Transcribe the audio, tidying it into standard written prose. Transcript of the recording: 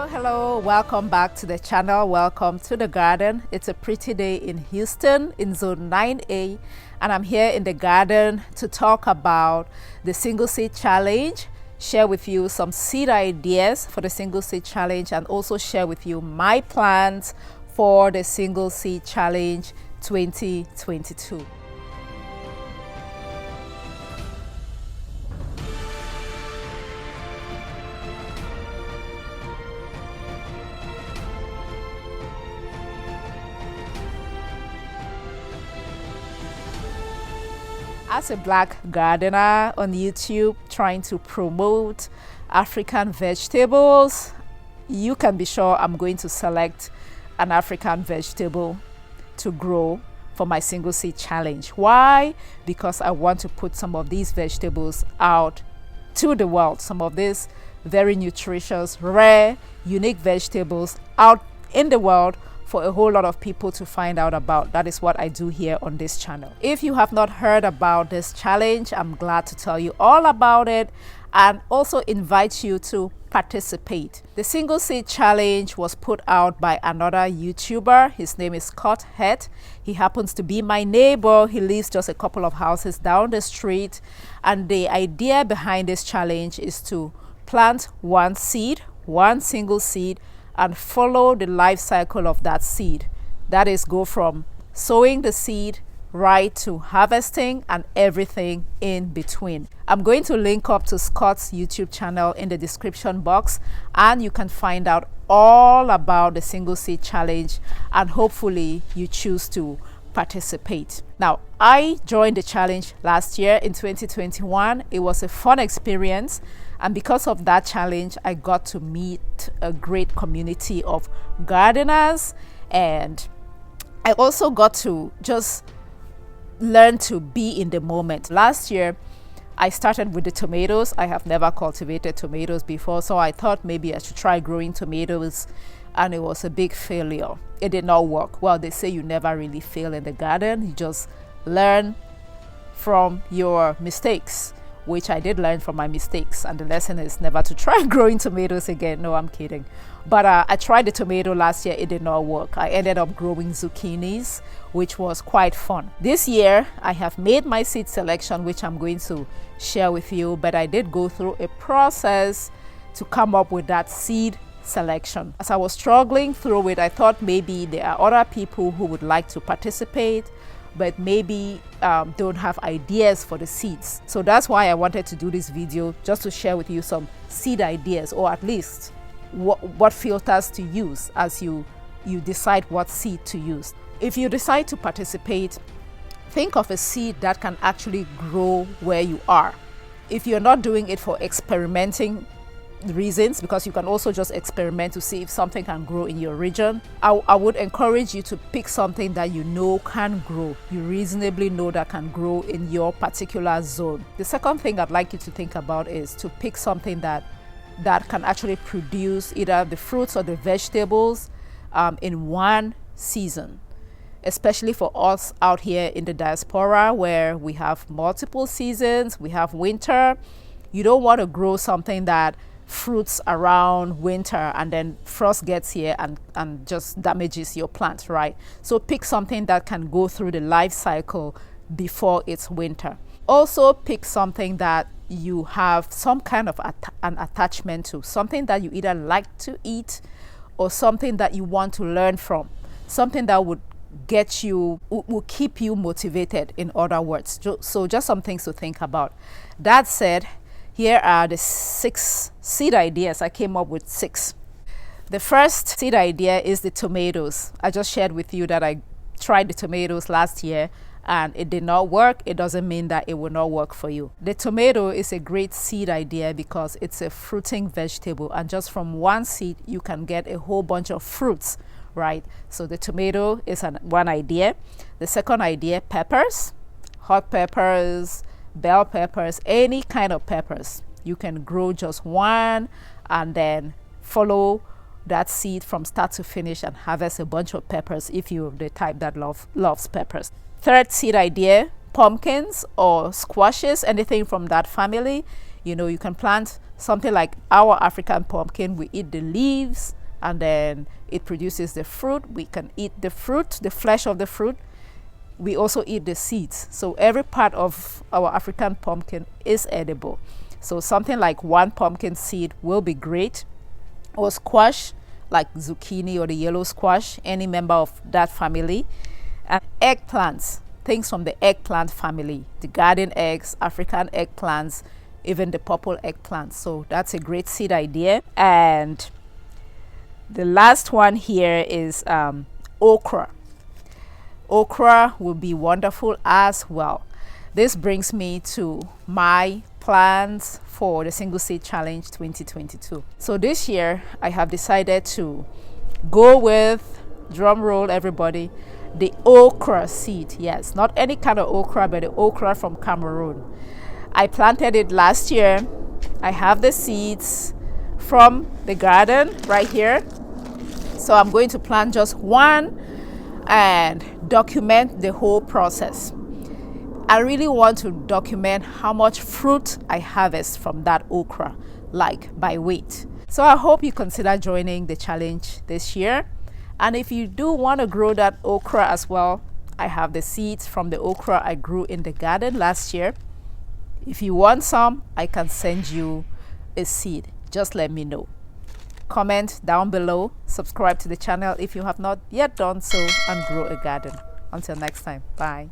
Hello, welcome back to the channel. Welcome to the garden. It's a pretty day in Houston in zone 9A, and I'm here in the garden to talk about the single seed challenge, share with you some seed ideas for the single seed challenge, and also share with you my plans for the single seed challenge 2022. As a black gardener on YouTube trying to promote African vegetables, you can be sure I'm going to select an African vegetable to grow for my single seed challenge. Why? Because I want to put some of these vegetables out to the world. Some of these very nutritious, rare, unique vegetables out in the world for a whole lot of people to find out about. That is what I do here on this channel. If you have not heard about this challenge, I'm glad to tell you all about it and also invite you to participate. The single seed challenge was put out by another YouTuber. His name is Scott Het. He happens to be my neighbor. He lives just a couple of houses down the street. And the idea behind this challenge is to plant one seed, one single seed, and follow the life cycle of that seed. That is, go from sowing the seed right to harvesting and everything in between. I'm going to link up to Scott's YouTube channel in the description box, and you can find out all about the single seed challenge, and hopefully you choose to participate. Now, I joined the challenge last year in 2021. It was a fun experience, and because of that challenge, I got to meet a great community of gardeners, and I also got to just learn to be in the moment. Last year, I started with the tomatoes. I have never cultivated tomatoes before, so I thought maybe I should try growing tomatoes, and it was a big failure. It did not work. Well, they say you never really fail in the garden. You just learn from your mistakes, which I did learn from my mistakes, and the lesson is never to try growing tomatoes again. No, I'm kidding. But I tried the tomato last year. It did not work. I ended up growing zucchinis, which was quite fun. This year, I have made my seed selection, which I'm going to share with you, but I did go through a process to come up with that seed selection. As I was struggling through it, I thought maybe there are other people who would like to participate, but maybe don't have ideas for the seeds. So that's why I wanted to do this video, just to share with you some seed ideas, or at least what filters to use as you decide what seed to use. If you decide to participate, think of a seed that can actually grow where you are. If you're not doing it for experimenting reasons, because you can also just experiment to see if something can grow in your region, I would encourage you to pick something that you know can grow, you reasonably know that can grow in your particular zone. The second thing I'd like you to think about is to pick something that can actually produce either the fruits or the vegetables in one season, especially for us out here in the diaspora where we have multiple seasons. We have winter. You don't want to grow something that fruits around winter and then frost gets here and just damages your plant, right? So pick something that can go through the life cycle before it's winter. Also pick something that you have some kind of an attachment to, something that you either like to eat or something that you want to learn from, something that would get you, will keep you motivated, in other words. So just some things to think about. That said, here are the 6 seed ideas. I came up with 6. The first seed idea is the tomatoes. I just shared with you that I tried the tomatoes last year and it did not work. It doesn't mean that it will not work for you. The tomato is a great seed idea because it's a fruiting vegetable, and just from one seed you can get a whole bunch of fruits, right? So the tomato is one idea. The second idea, peppers, hot peppers, bell peppers, any kind of peppers. You can grow just one and then follow that seed from start to finish and harvest a bunch of peppers if you're the type that loves peppers. Third seed idea, pumpkins or squashes, anything from that family. You know, you can plant something like our African pumpkin. We eat the leaves and then it produces the fruit. We can eat the fruit, the flesh of the fruit. We also eat the seeds. So every part of our African pumpkin is edible. So something like one pumpkin seed will be great, or squash like zucchini or the yellow squash, any member of that family. And eggplants, things from the eggplant family, the garden eggs, African eggplants, even the purple eggplants. So that's a great seed idea. And the last one here is okra. Okra will be wonderful as well. This brings me to my plans for the Single Seed Challenge 2022. So this year I have decided to go with, drum roll everybody, the okra seed. Yes, not any kind of okra, but the okra from Cameroon. I planted it last year. I have the seeds from the garden right here. So I'm going to plant just one and document the whole process. I really want to document how much fruit I harvest from that okra, like by weight. So I hope you consider joining the challenge this year. And if you do want to grow that okra as well, I have the seeds from the okra I grew in the garden last year. If you want some, I can send you a seed. Just let me know. Comment down below, subscribe to the channel if you have not yet done so, and grow a garden. Until next time, bye.